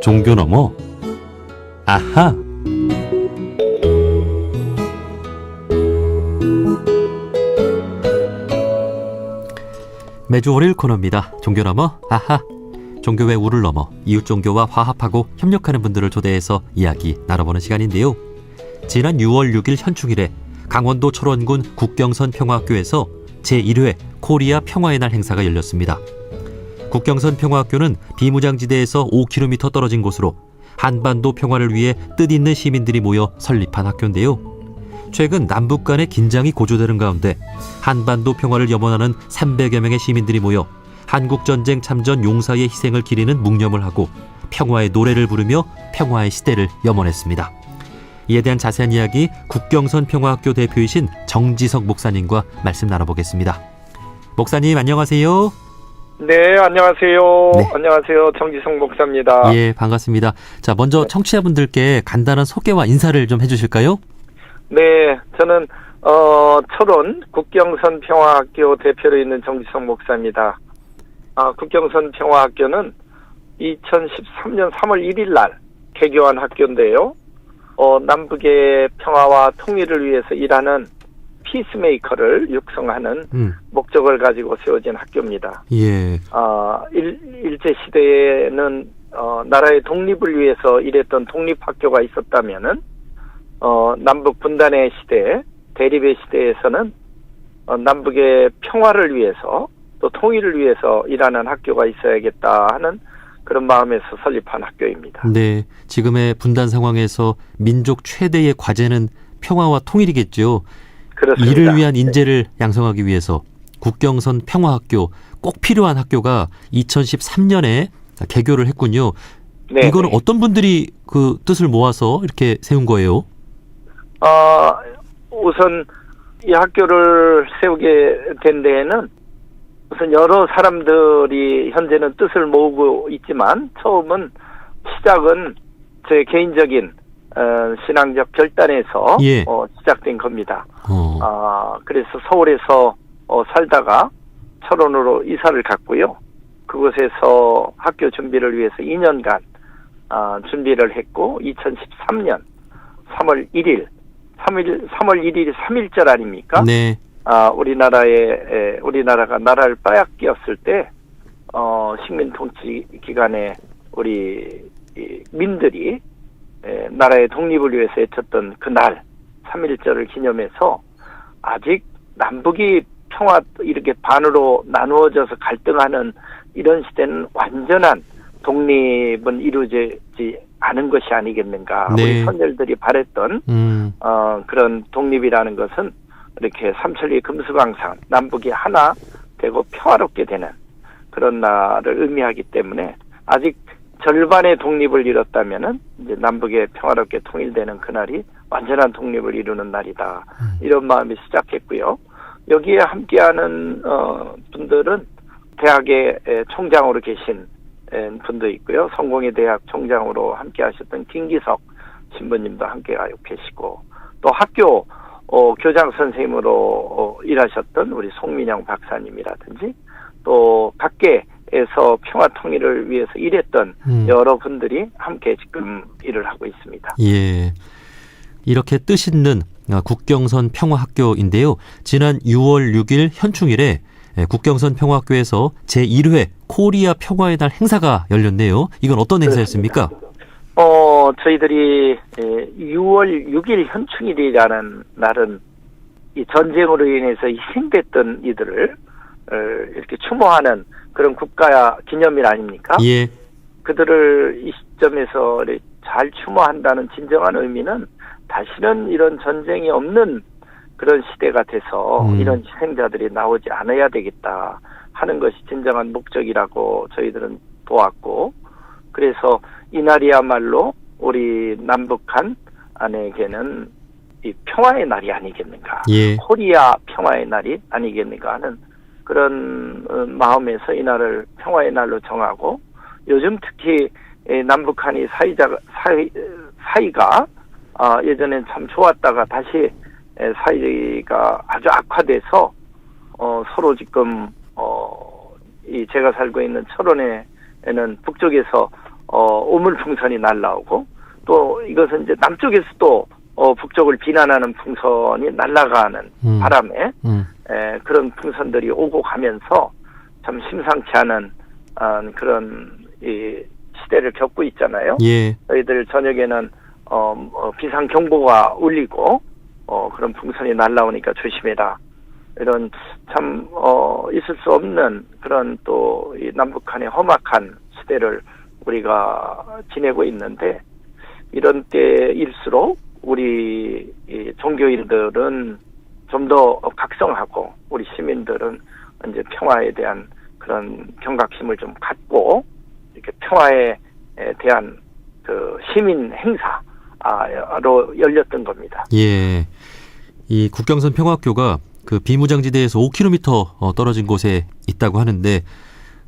종교 너머 아하. 매주 월요일 코너입니다. 종교 너머 아하. 종교의 우를 넘어 이웃 종교와 화합하고 협력하는 분들을 초대해서 이야기 나눠보는 시간인데요. 지난 6월 6일 현충일에 강원도 철원군 국경선 평화학교에서 제1회 코리아 평화의 날 행사가 열렸습니다. 국경선 평화학교는 비무장지대에서 5km 떨어진 곳으로 한반도 평화를 위해 뜻있는 시민들이 모여 설립한 학교인데요. 최근 남북 간의 긴장이 고조되는 가운데 한반도 평화를 염원하는 300여 명의 시민들이 모여 한국전쟁 참전 용사의 희생을 기리는 묵념을 하고 평화의 노래를 부르며 평화의 시대를 염원했습니다. 이에 대한 자세한 이야기 국경선 평화학교 대표이신 정지석 목사님과 말씀 나눠보겠습니다. 목사님 안녕하세요. 네, 안녕하세요. 네. 안녕하세요. 정지석 목사입니다. 예, 반갑습니다. 자, 먼저 네. 청취자분들께 간단한 소개와 인사를 좀 해주실까요? 네, 저는 철원 국경선 평화학교 대표로 있는 정지석 목사입니다. 국경선 평화학교는 2013년 3월 1일 날 개교한 학교인데요. 남북의 평화와 통일을 위해서 일하는 피스메이커를 육성하는 목적을 가지고 세워진 학교입니다. 예. 일제시대에는 나라의 독립을 위해서 일했던 독립학교가 있었다면은 남북 분단의 시대, 대립의 시대에서는 남북의 평화를 위해서 또 통일을 위해서 일하는 학교가 있어야겠다 하는 그런 마음에서 설립한 학교입니다. 네, 지금의 분단 상황에서 민족 최대의 과제는 평화와 통일이겠죠. 그렇습니다. 이를 위한 인재를 양성하기 위해서 국경선 평화학교 꼭 필요한 학교가 2013년에 개교를 했군요. 네. 이거는 어떤 분들이 그 뜻을 모아서 이렇게 세운 거예요? 우선 이 학교를 세우게 된 데에는 우선 여러 사람들이 현재는 뜻을 모으고 있지만 시작은 제 개인적인 신앙적 결단에서 예. 시작된 겁니다. 그래서 서울에서 살다가 철원으로 이사를 갔고요. 그곳에서 학교 준비를 위해서 2년간 준비를 했고 2013년 3월 1일이 3.1절 아닙니까? 네. 우리나라가 나라를 빼앗겼을 때 식민 통치 기간에 우리 민들이 나라의 독립을 위해서 애쳤던 그날 3.1절을 기념해서 아직 남북이 평화 이렇게 반으로 나누어져서 갈등하는 이런 시대는 완전한 독립은 이루어지지 않은 것이 아니겠는가. 네. 우리 선열들이 바랬던 그런 독립이라는 것은 이렇게 삼천리 금수강산 남북이 하나 되고 평화롭게 되는 그런 날을 의미하기 때문에 아직 절반의 독립을 이뤘다면은 이제 남북의 평화롭게 통일되는 그날이 완전한 독립을 이루는 날이다. 이런 마음이 시작했고요. 여기에 함께하는 분들은 대학의 총장으로 계신 분도 있고요. 성공회 대학 총장으로 함께하셨던 김기석 신부님도 함께 계시고 또 학교 교장 선생님으로 일하셨던 우리 송민영 박사님이라든지 또 각계에서 평화 통일을 위해서 일했던 여러분들이 함께 지금 일을 하고 있습니다. 예. 이렇게 뜻있는 국경선 평화학교인데요. 지난 6월 6일 현충일에 국경선 평화학교에서 제1회 코리아 평화의 날 행사가 열렸네요. 이건 어떤 행사였습니까? 저희들이 6월 6일 현충일이라는 날은 이 전쟁으로 인해서 희생됐던 이들을 이렇게 추모하는 그런 국가 기념일 아닙니까? 예. 그들을 이 시점에서 잘 추모한다는 진정한 의미는 다시는 이런 전쟁이 없는 그런 시대가 돼서 이런 희생자들이 나오지 않아야 되겠다 하는 것이 진정한 목적이라고 저희들은 보았고, 그래서 이날이야말로 우리 남북한 안에게는 이 평화의 날이 아니겠는가, 예. 코리아 평화의 날이 아니겠는가 하는 그런 마음에서 이날을 평화의 날로 정하고, 요즘 특히 남북한이 사이가 예전엔 참 좋았다가 다시 사이가 아주 악화돼서 서로 지금 이 제가 살고 있는 철원에는 북쪽에서 오물풍선이 날라오고 또 이것은 이제 남쪽에서 또 북쪽을 비난하는 풍선이 날아가는 바람에 그런 풍선들이 오고 가면서 참 심상치 않은 그런 이 시대를 겪고 있잖아요. 예. 저희들 저녁에는 비상 경보가 울리고 그런 풍선이 날라오니까 조심해라. 이런 참 있을 수 없는 그런 또 이 남북한의 험악한 시대를 우리가 지내고 있는데 이런 때일수록 우리 이 종교인들은 좀 더 각성하고 우리 시민들은 이제 평화에 대한 그런 경각심을 좀 갖고 이렇게 평화에 대한 그 시민 행사로 열렸던 겁니다. 예. 이 국경선 평화학교가 그 비무장지대에서 5km 떨어진 곳에 있다고 하는데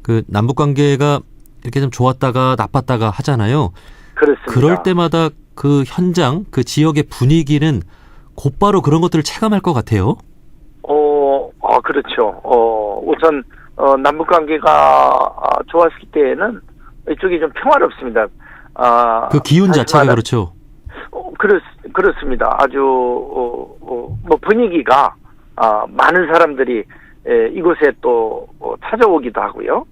그 남북 관계가 이렇게 좀 좋았다가 나빴다가 하잖아요. 그렇습니다. 그럴 때마다 그 현장, 그 지역의 분위기는 곧바로 그런 것들을 체감할 것 같아요. 그렇죠. 우선 남북 관계가 좋았을 때에는 이쪽이 좀 평화롭습니다. 그 기운 자체가 그렇죠. 그렇습니다. 아주 뭐 분위기가 많은 사람들이 이곳에 또 찾아오기도 하고요.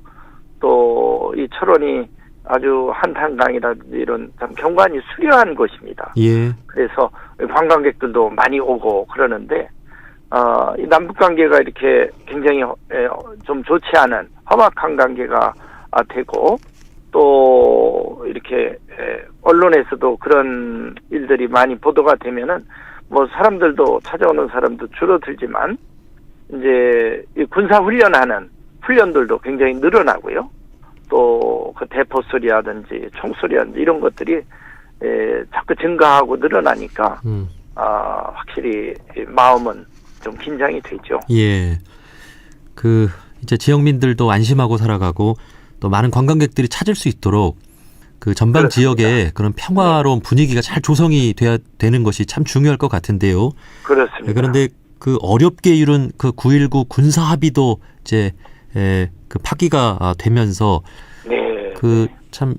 또 이 철원이 아주 한탄강이라 이런 참 경관이 수려한 곳입니다. 예. 그래서 관광객들도 많이 오고 그러는데 이 남북 관계가 이렇게 굉장히 좀 좋지 않은 험악한 관계가 되고 또 이렇게 언론에서도 그런 일들이 많이 보도가 되면은 뭐 사람들도 찾아오는 사람도 줄어들지만 이제 이 군사 훈련하는 훈련들도 굉장히 늘어나고요. 또 그 대포 소리라든지 총소리라든지 이런 것들이 자꾸 증가하고 늘어나니까 확실히 마음은 좀 긴장이 되죠. 예. 그 이제 지역민들도 안심하고 살아가고 또 많은 관광객들이 찾을 수 있도록 그 전방 그렇습니다. 지역에 그런 평화로운 분위기가 잘 조성이 돼야 되는 것이 참 중요할 것 같은데요. 그렇습니다. 그런데 그 어렵게 이룬 그 9.19 군사 합의도 이제 그 파기가 되면서 네. 그 참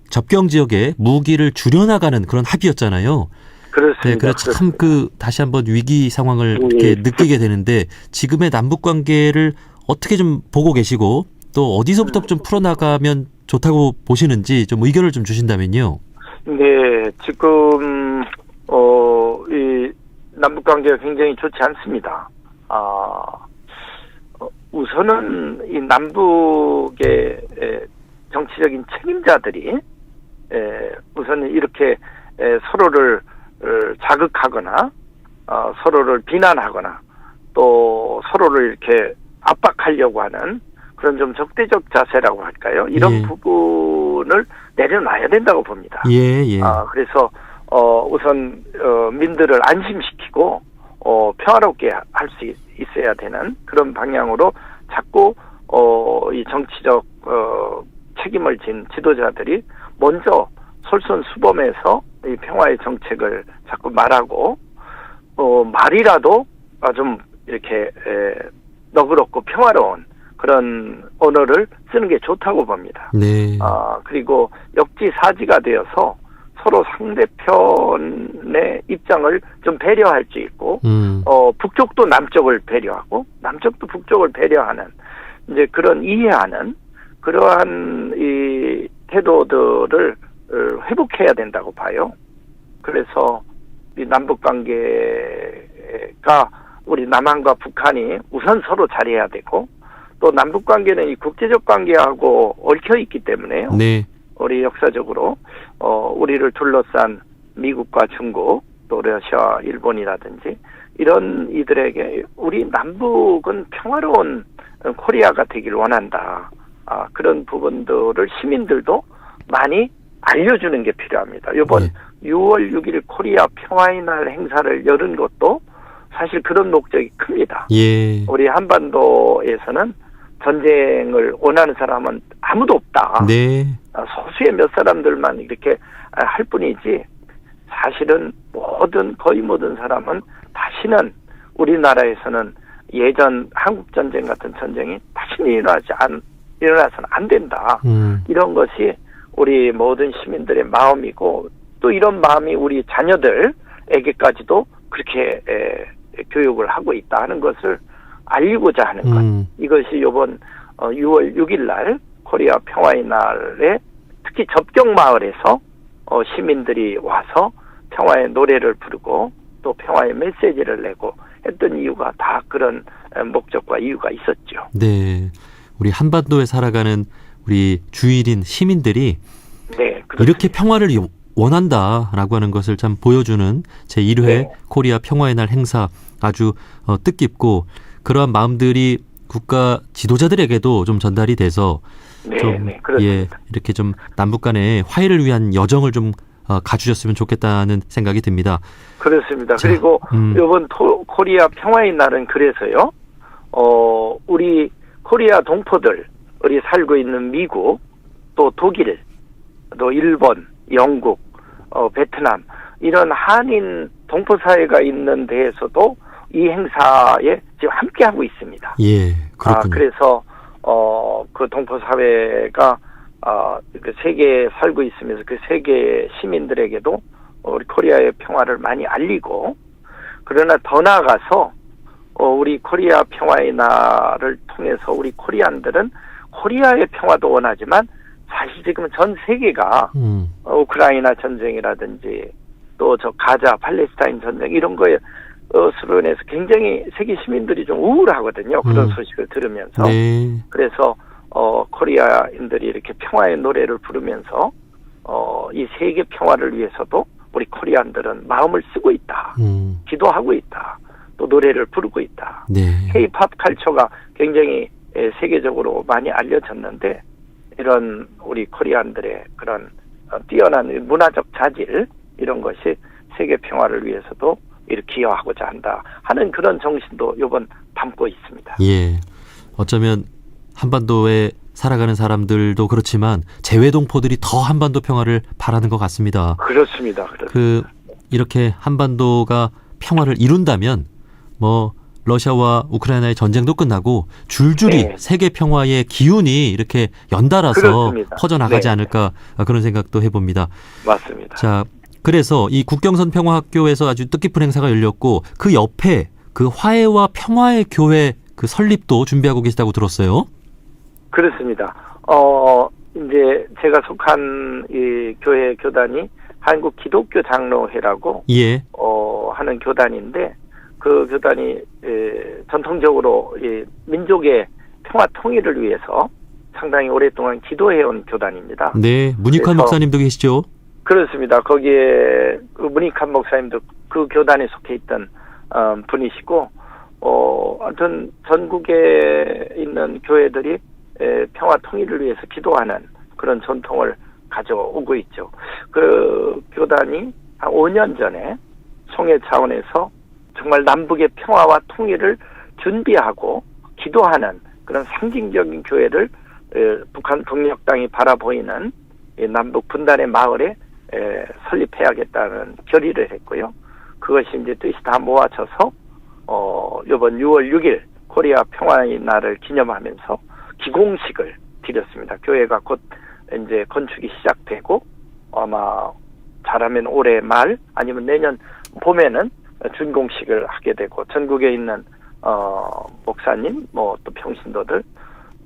접경 지역에 무기를 줄여나가는 그런 합의였잖아요. 그렇습니다. 네, 그래서 참 그 다시 한번 위기 상황을 이렇게 느끼게 되는데 지금의 남북 관계를 어떻게 좀 보고 계시고 또 어디서부터 좀 풀어나가면 좋다고 보시는지 좀 의견을 좀 주신다면요. 네, 지금 이 남북 관계가 굉장히 좋지 않습니다. 우선은 이 남북의 정치적인 책임자들이 우선 이렇게 서로를 자극하거나 서로를 비난하거나 또 서로를 이렇게 압박하려고 하는 그런 좀 적대적 자세라고 할까요? 이런 예. 부분을 내려놔야 된다고 봅니다. 예, 예. 그래서 우선 민들을 안심시키고 평화롭게 할 수 있어야 되는 그런 방향으로 자꾸 이 정치적 책임을 진 지도자들이 먼저 솔선수범해서 이 평화의 정책을 자꾸 말하고 말이라도 좀 이렇게 너그럽고 평화로운 그런 언어를 쓰는 게 좋다고 봅니다. 네. 그리고 역지사지가 되어서 서로 상대편의 입장을 좀 배려할 수 있고, 북쪽도 남쪽을 배려하고, 남쪽도 북쪽을 배려하는, 이제 그런 이해하는, 그러한 이 태도들을 회복해야 된다고 봐요. 그래서 이 남북 관계가 우리 남한과 북한이 우선 서로 잘해야 되고, 또 남북 관계는 이 국제적 관계하고 얽혀 있기 때문에요. 네. 우리 역사적으로 우리를 둘러싼 미국과 중국, 또 러시아, 일본이라든지 이런 이들에게 우리 남북은 평화로운 코리아가 되길 원한다. 그런 부분들을 시민들도 많이 알려주는 게 필요합니다. 이번 네. 6월 6일 코리아 평화의 날 행사를 열은 것도 사실 그런 목적이 큽니다. 예. 우리 한반도에서는 전쟁을 원하는 사람은 아무도 없다. 네. 소수의 몇 사람들만 이렇게 할 뿐이지 사실은 거의 모든 사람은 다시는 우리나라에서는 예전 한국전쟁 같은 전쟁이 다시는 일어나서는 안 된다. 이런 것이 우리 모든 시민들의 마음이고 또 이런 마음이 우리 자녀들에게까지도 그렇게 교육을 하고 있다 하는 것을 알리고자 하는 것. 이것이 이번 6월 6일 날 코리아 평화의 날에 특히 접경 마을에서 시민들이 와서 평화의 노래를 부르고 또 평화의 메시지를 내고 했던 이유가 다 그런 목적과 이유가 있었죠. 네, 우리 한반도에 살아가는 우리 주일인 시민들이 네, 이렇게 평화를 원한다라고 하는 것을 참 보여주는 제1회 네. 코리아 평화의 날 행사 아주 뜻깊고 그러한 마음들이 국가 지도자들에게도 좀 전달이 돼서 네, 좀 네, 그렇습니다. 이렇게 좀 남북 간의 화해를 위한 여정을 좀 가주셨으면 좋겠다는 생각이 듭니다. 그렇습니다. 자, 그리고 이번 코리아 평화의 날은 그래서요. 우리 코리아 동포들, 우리 살고 있는 미국, 또 독일, 또 일본, 영국, 베트남 이런 한인 동포 사회가 있는 데에서도 이 행사에 지금 함께 하고 있습니다. 예, 그렇군요. 그래서 그 동포 사회가 그 세계에 살고 있으면서 그 세계 시민들에게도 우리 코리아의 평화를 많이 알리고 그러나 더 나아가서 우리 코리아 평화의 날을 통해서 우리 코리안들은 코리아의 평화도 원하지만 사실 지금 전 세계가 우크라이나 전쟁이라든지 또 저 가자 팔레스타인 전쟁 이런 거에 으로 인해서 굉장히 세계 시민들이 좀 우울하거든요. 그런 소식을 들으면서. 네. 그래서 코리아인들이 이렇게 평화의 노래를 부르면서 이 세계 평화를 위해서도 우리 코리안들은 마음을 쓰고 있다. 기도하고 있다. 또 노래를 부르고 있다. 네. K-팝 칼처가 굉장히 세계적으로 많이 알려졌는데 이런 우리 코리안들의 그런 뛰어난 문화적 자질 이런 것이 세계 평화를 위해서도 이렇게 기여하고자 한다 하는 그런 정신도 이번 담고 있습니다. 예. 어쩌면 한반도에 살아가는 사람들도 그렇지만 재외동포들이 더 한반도 평화를 바라는 것 같습니다. 그렇습니다. 이렇게 한반도가 평화를 이룬다면 뭐 러시아와 우크라이나의 전쟁도 끝나고 줄줄이 네. 세계 평화의 기운이 이렇게 연달아서 그렇습니다. 퍼져나가지 네. 않을까 그런 생각도 해봅니다. 맞습니다. 자, 그래서 이 국경선 평화학교에서 아주 뜻깊은 행사가 열렸고 그 옆에 그 화해와 평화의 교회 그 설립도 준비하고 계시다고 들었어요. 그렇습니다. 이제 제가 속한 이 교회 교단이 한국 기독교 장로회라고 예. 하는 교단인데 그 교단이 전통적으로 이 민족의 평화 통일을 위해서 상당히 오랫동안 기도해온 교단입니다. 네, 문익환 목사님도 계시죠? 그렇습니다. 거기에 그 문익환 목사님도 그 교단에 속해 있던 분이시고, 하여튼 전국에 있는 교회들이 평화 통일을 위해서 기도하는 그런 전통을 가져오고 있죠. 그 교단이 한 5년 전에 총회 차원에서 정말 남북의 평화와 통일을 준비하고 기도하는 그런 상징적인 교회를 북한 동력당이 바라보이는 남북 분단의 마을에 설립해야겠다는 결의를 했고요. 그것이 이제 뜻이 다 모아져서 이번 6월 6일 코리아 평화의 날을 기념하면서 기공식을 드렸습니다. 교회가 곧 이제 건축이 시작되고 아마 잘하면 올해 말 아니면 내년 봄에는 준공식을 하게 되고 전국에 있는 목사님 뭐 또 평신도들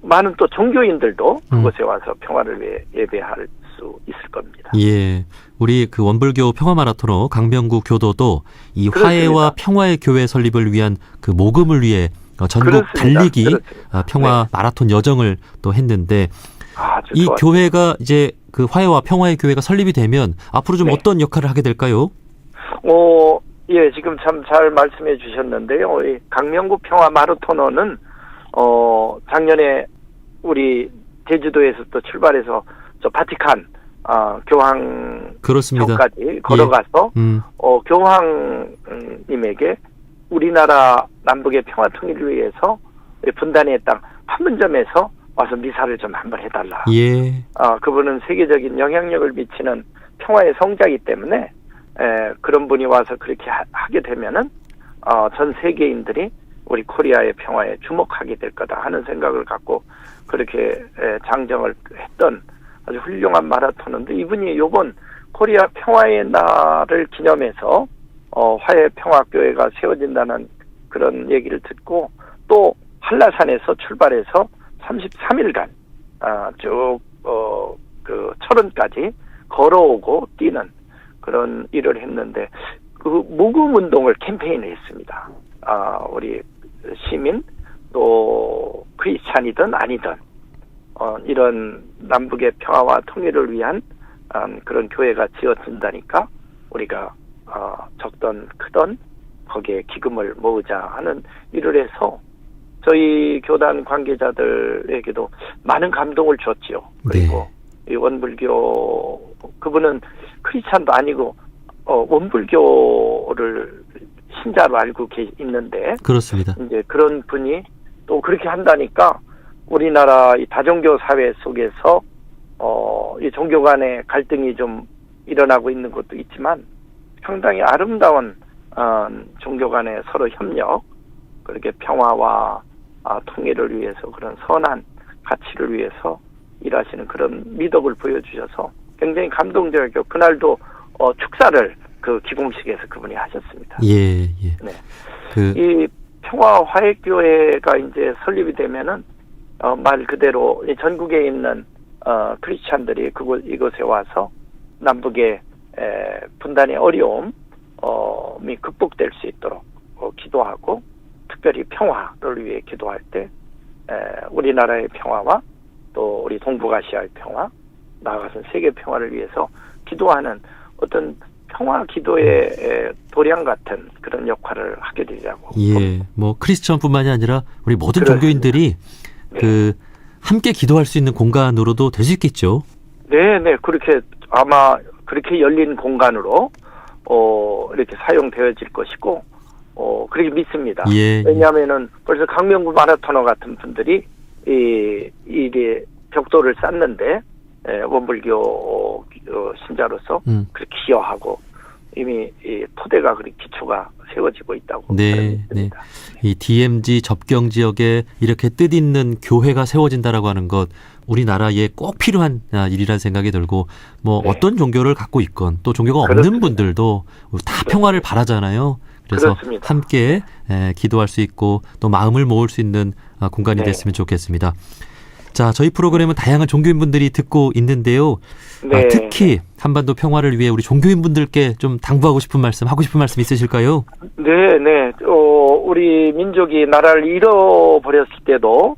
많은 또 종교인들도 그곳에 와서 평화를 위해 예배할 수 있을 겁니다. 예, 우리 그 원불교 평화 마라토너 강병구 교도도 이 그렇습니다. 화해와 평화의 교회 설립을 위한 그 모금을 위해 전국 그렇습니다. 달리기 그렇습니다. 평화 네. 마라톤 여정을 또 했는데 아주 이 좋았습니다. 교회가 이제 그 화해와 평화의 교회가 설립이 되면 앞으로 좀 네. 어떤 역할을 하게 될까요? 예, 지금 참 잘 말씀해 주셨는데요. 이 강명구 평화 마라토너는 작년에 우리 제주도에서 또 출발해서 저 바티칸 그렇습니다. 교황까지 걸어가서 교황님에게 우리나라 남북의 평화 통일을 위해서 분단의 땅 판문점에서 와서 미사를 좀 한번 해달라. 예. 그분은 세계적인 영향력을 미치는 평화의 성자이기 때문에 그런 분이 와서 그렇게 하게 되면은 전 세계인들이 우리 코리아의 평화에 주목하게 될 거다 하는 생각을 갖고 그렇게 장정을 했던 아주 훌륭한 마라토너인데 이분이 요번 코리아 평화의 날을 기념해서 화해 평화교회가 세워진다는 그런 얘기를 듣고 또 한라산에서 출발해서 33일간 쭉 그 철원까지 걸어오고 뛰는 그런 일을 했는데 그 무금 운동을 캠페인을 했습니다. 우리 시민 또 크리스찬이든 아니든 이런 남북의 평화와 통일을 위한 그런 교회가 지어진다니까 우리가 적던 크던 거기에 기금을 모으자 하는 일을 해서 저희 교단 관계자들에게도 많은 감동을 줬지요. 그리고 이 원불교 그분은 크리스찬도 아니고 원불교를 신자로 알고 있는데 그렇습니다. 이제 그런 분이 또 그렇게 한다니까 우리나라 이 다종교 사회 속에서 이 종교 간의 갈등이 좀 일어나고 있는 것도 있지만 상당히 아름다운 종교 간의 서로 협력 그렇게 평화와 통일을 위해서 그런 선한 가치를 위해서 일하시는 그런 미덕을 보여주셔서 굉장히 감동적이고 그날도 축사를 그 기공식에서 그분이 하셨습니다. 예. 네. 이 평화화해교회가 이제 설립이 되면은 말 그대로 전국에 있는 크리스찬들이 이곳에 와서 남북의 분단의 어려움이 극복될 수 있도록 기도하고 특별히 평화를 위해 기도할 때 우리나라의 평화와 또 우리 동북아시아의 평화, 나아가서 세계 평화를 위해서 기도하는 어떤 평화 기도의 도량 같은 그런 역할을 하게 되자고. 예, 뭐 크리스천뿐만이 아니라 우리 모든 그렇습니다. 종교인들이 네. 함께 기도할 수 있는 공간으로도 될 수 있겠죠. 네, 그렇게 아마 그렇게 열린 공간으로 이렇게 사용되어질 것이고, 그렇게 믿습니다. 예. 왜냐하면은 벌써 강명구 마라토너 같은 분들이 이게 벽돌을 쌓는데 원불교 신자로서 그렇게 기여하고 이미 이 토대가 그렇게 기초가 세워지고 있다고. 네. 이 DMZ 접경 지역에 이렇게 뜻있는 교회가 세워진다라고 하는 것 우리나라에 꼭 필요한 일이라는 생각이 들고 뭐 어떤 종교를 갖고 있건 또 종교가 없는 분들도 다 평화를 바라잖아요. 그래서 그렇습니다. 함께 기도할 수 있고 또 마음을 모을 수 있는 공간이 됐으면 좋겠습니다. 자, 저희 프로그램은 다양한 종교인분들이 듣고 있는데요. 특히 한반도 평화를 위해 우리 종교인분들께 좀 당부하고 싶은 말씀, 하고 싶은 말씀 있으실까요? 네. 우리 민족이 나라를 잃어버렸을 때도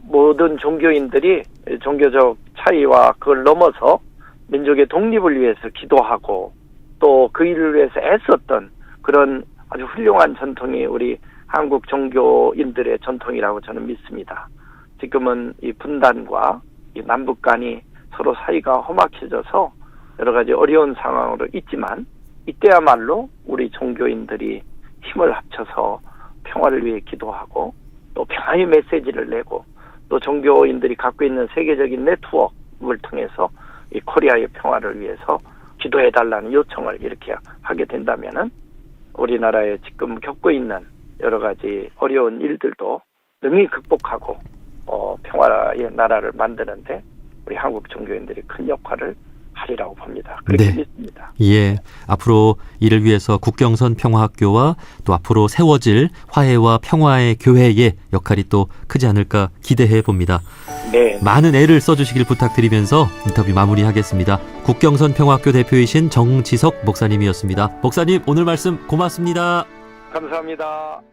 모든 종교인들이 종교적 차이와 그걸 넘어서 민족의 독립을 위해서 기도하고 또 그 일을 위해서 애썼던 그런 아주 훌륭한 전통이 우리 한국 종교인들의 전통이라고 저는 믿습니다. 지금은 이 분단과 이 남북 간이 서로 사이가 험악해져서 여러 가지 어려운 상황으로 있지만 이때야말로 우리 종교인들이 힘을 합쳐서 평화를 위해 기도하고 또 평화의 메시지를 내고 또 종교인들이 갖고 있는 세계적인 네트워크를 통해서 이 코리아의 평화를 위해서 기도해달라는 요청을 이렇게 하게 된다면은 우리나라에 지금 겪고 있는 여러 가지 어려운 일들도 능히 극복하고 평화의 나라를 만드는데 우리 한국 종교인들이 큰 역할을 하리라고 봅니다. 그렇게 믿습니다. 예, 앞으로 이를 위해서 국경선 평화학교와 또 앞으로 세워질 화해와 평화의 교회의 역할이 또 크지 않을까 기대해 봅니다. 네. 많은 애를 써주시길 부탁드리면서 인터뷰 마무리하겠습니다. 국경선 평화학교 대표이신 정지석 목사님이었습니다. 목사님 오늘 말씀 고맙습니다. 감사합니다.